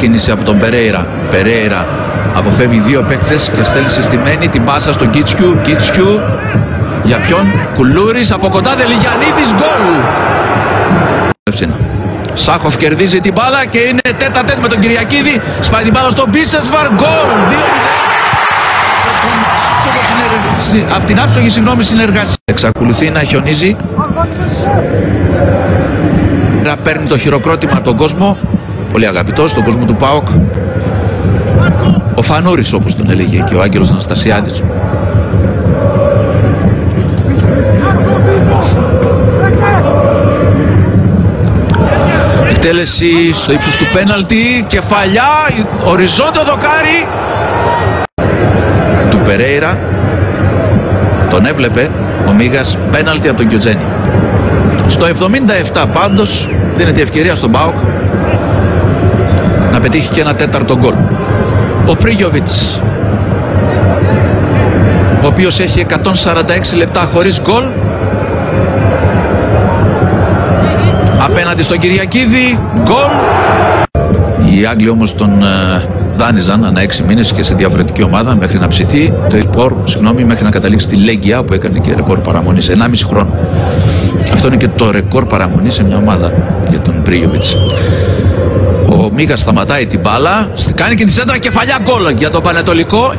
κίνηση από τον Περέιρα. Περέιρα αποφεύγει δύο παίκτες και στέλνει συστημένη την πάσα στον Κίτσιου. Κίτσιου για ποιον? Κουλούρης από κοντά, Δελιγιαννίδης, γκολ! Σάχοφ κερδίζει την μπάλα και είναι τέτα-τέτ με τον Κυριακίδη. Σπάει την μπάλα στον Μπίσεσβαρ, γκολ! Από την άψογη συνεργασία. Εξακολουθεί να χιονίζει. Παίρνει το χειροκρότημα από τον κόσμο. Πολύ αγαπητός, τον κόσμο του ΠΑΟΚ. Ο Φανούρης, όπως τον έλεγε και ο Άγγελος Αναστασιάδης. Εκτέλεση στο ύψος του πέναλτι. Κεφαλιά, οριζόντιο δοκάρι του Περέιρα. Τον έβλεπε ο Μίγας, πέναλτι από τον Κιοτζένη. Στο 77 πάντως δίνεται ευκαιρία στον ΠΑΟΚ να πετύχει και ένα τέταρτο γκολ. Ο Πρίγιοβιτς, ο οποίος έχει 146 λεπτά χωρίς γκολ, απέναντι στον Κυριακίδη, γκολ. Οι Άγγλοι όμως τον δάνειζαν ανά 6 μήνες και σε διαφορετική ομάδα μέχρι να ψηθεί μέχρι να καταλήξει τη Λέγκια που έκανε και ρεκόρ παραμονής 1,5 χρόνο. Αυτό είναι και το ρεκόρ παραμονής σε μια ομάδα για τον Πρίγιοβιτς. Ο Μίγας σταματάει την μπάλα, κάνει και τη σέντρα, κεφαλιά, γκολ για τον Πανετολικό.